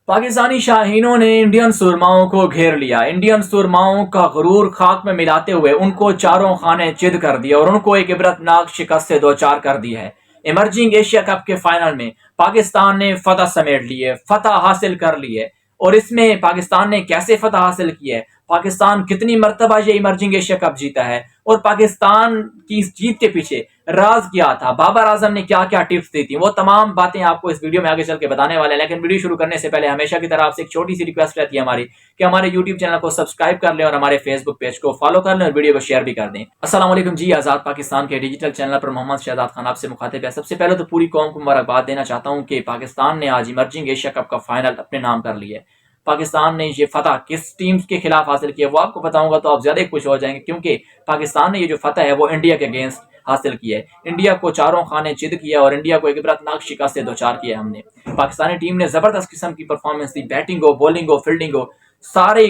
پاکستانی شاہینوں نے انڈین سرماؤں کو گھیر لیا۔ انڈین سرماؤں کا غرور خاک میں ملاتے ہوئے ان کو چاروں خانے چد کر دیا اور ان کو ایک عبرتناک شکست سے دوچار کر دی ہے۔ ایمرجنگ ایشیا کپ کے فائنل میں پاکستان نے فتح سمیٹ لی ہے، فتح حاصل کر لی ہے۔ اور اس میں پاکستان نے کیسے فتح حاصل کی ہے، پاکستان کتنی مرتبہ یہ ایمرجنگ ایشیا کپ جیتا ہے، اور پاکستان کی اس جیت کے پیچھے راز کیا تھا، بابر اعظم نے کیا کیا ٹپس دی تھی، وہ تمام باتیں آپ کو اس ویڈیو میں آگے چل کے بتانے والے ہیں۔ لیکن ویڈیو شروع کرنے سے پہلے ہمیشہ کی طرح آپ سے ایک چھوٹی سی ریکویسٹ رہتی ہے ہماری کہ ہمارے یوٹیوب چینل کو سبسکرائب کر لیں اور ہمارے فیس بک پیج کو فالو کر لیں اور ویڈیو کو شیئر بھی کر دیں۔ السلام علیکم جی، آزاد پاکستان کے ڈیجیٹل چینل پر محمد شہزاد خان آپ سے مخاطب ہے۔ سب سے پہلے تو پوری قوم کو مبارکباد دینا چاہتا ہوں کہ پاکستان نے آج ایمرجنگ ایشیا کپ کا فائنل اپنے نام کر لیا ہے۔ پاکستان نے یہ فتح کس ٹیمز کے خلاف حاصل کیا وہ آپ کو بتاؤں گا تو آپ زیادہ خوش ہو جائیں گے، کیونکہ پاکستان نے یہ جو فتح ہے وہ انڈیا کے اگینسٹ حاصل کیا ہے۔ انڈیا کو چاروں خانے چد کیا اور انڈیا کو ایک عبرتناک شکست سے دوچار کیا ہم نے۔ پاکستانی ٹیم نے زبردست قسم کی پرفارمنس دی، بیٹنگ ہو، بولنگ ہو، فیلڈنگ ہو، سارے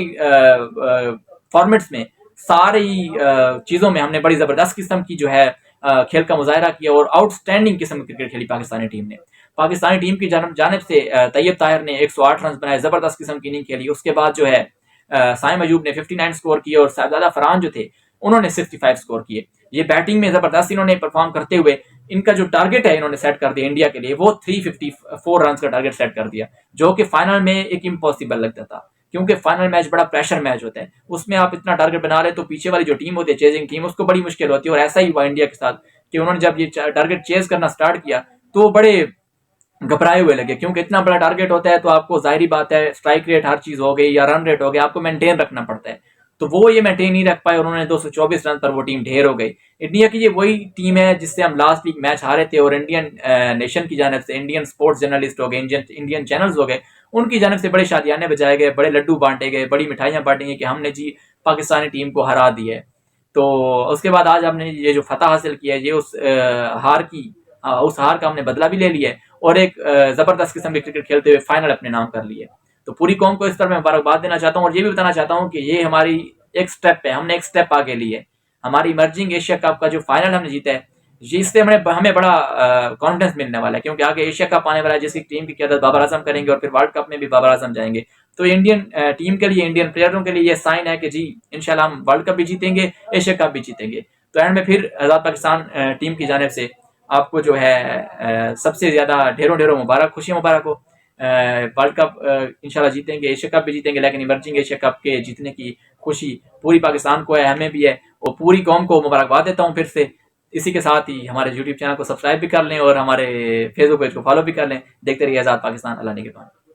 فارمیٹس میں، ساری چیزوں میں ہم نے بڑی زبردست قسم کی جو ہے کھیل کا مظاہرہ کیا اور آؤٹ سٹینڈنگ قسم کی کرکٹ کھیلی پاکستانی ٹیم نے۔ پاکستانی ٹیم کی جانب سے طیب طاہر نے 108 رنز بنائے، زبردست قسم کی اننگ کھیلی۔ اس کے بعد جو ہے سائم ایوب نے 59 سکور کیے اور صاحبزادہ فرحان جو تھے انہوں نے 65 سکور کیے۔ یہ بیٹنگ میں زبردست انہوں نے پرفارم کرتے ہوئے ان کا جو ٹارگٹ ہے انہوں نے سیٹ کر دیا انڈیا کے لیے، وہ 354 رنز کا ٹارگٹ سیٹ کر دیا، جو کہ فائنل میں ایک امپاسبل لگتا تھا، کیونکہ فائنل میچ بڑا پریشر میچ ہوتا ہے، اس میں آپ اتنا ٹارگٹ بنا لیں تو پیچھے والی جو ٹیم ہوتی ہے چیزنگ ٹیم، اس کو بڑی مشکل ہوتی ہے۔ اور ایسا ہی ہوا انڈیا کے ساتھ کہ انہوں نے جب یہ ٹارگٹ چیز کرنا سٹارٹ کیا تو بڑے گھبرائے ہوئے لگے، کیونکہ اتنا بڑا ٹارگٹ ہوتا ہے تو آپ کو ظاہری بات ہے اسٹرائک ریٹ ہر چیز ہو گئی یا رن ریٹ ہو گیا، آپ کو مینٹین رکھنا پڑتا ہے، تو وہ یہ مینٹین نہیں رکھ پائے اور انہوں نے 224 رن پر وہ ٹیم ڈھیر ہو گئی۔ انڈیا کی یہ وہی ٹیم ہے جس سے ہم لاسٹ ویک میچ ہارے تھے، اور انڈین نیشن کی جانب سے انڈین سپورٹس جرنلسٹ ہو گئے، انڈین چینلز ہو گئے، ان کی جانب سے بڑے شادیانے بجائے گئے، بڑے لڈو بانٹے گئے، بڑی مٹھائیاں بانٹی گئی کہ ہم نے جی پاکستانی ٹیم کو ہرا دی ہے۔ تو اس کے بعد آج ہم نے یہ جو فتح حاصل کیا ہے، یہ اس ہار کا ہم نے بدلہ بھی لے لیا ہے اور ایک زبردست قسم کی کرکٹ کھیلتے ہوئے فائنل اپنے نام کر لیے۔ تو پوری قوم کو اس پر میں مبارکباد دینا چاہتا ہوں اور یہ بھی بتانا چاہتا ہوں کہ یہ ہماری ایک سٹیپ ہے، ہم نے ایک سٹیپ آگے لی ہے۔ ہماری ایمرجنگ ایشیا کپ کا جو فائنل ہم نے جیتا ہے، یہ اس سے ہمیں بڑا کانفیڈنس ملنے والا ہے، کیونکہ آگے ایشیا کپ آنے والا ہے جس کی ٹیم کی قیادت بابر اعظم کریں گے اور پھر ورلڈ کپ میں بھی بابر اعظم جائیں گے۔ تو انڈین ٹیم کے لیے، انڈین پلیئروں کے لیے یہ سائن ہے کہ جی انشاءاللہ ہم ورلڈ کپ بھی جیتیں گے، ایشیا کپ بھی جیتیں گے۔ تو اینڈ میں پھر آزاد پاکستان ٹیم کی جانب سے آپ کو جو ہے سب سے زیادہ ڈھیروں مبارک، خوشیاں مبارک ہو۔ ورلڈ کپ انشاءاللہ جیتیں گے، ایشیا کپ بھی جیتیں گے، لیکن ایمرجنگ ایشیا کپ کے جیتنے کی خوشی پوری پاکستان کو ہے، ہمیں بھی ہے، اور پوری قوم کو مبارکباد دیتا ہوں پھر سے۔ اسی کے ساتھ ہی ہمارے یوٹیوب چینل کو سبسکرائب بھی کر لیں اور ہمارے فیس بک پیج کو فالو بھی کر لیں۔ دیکھتے رہیے آزاد پاکستان، اللہ نگہبان۔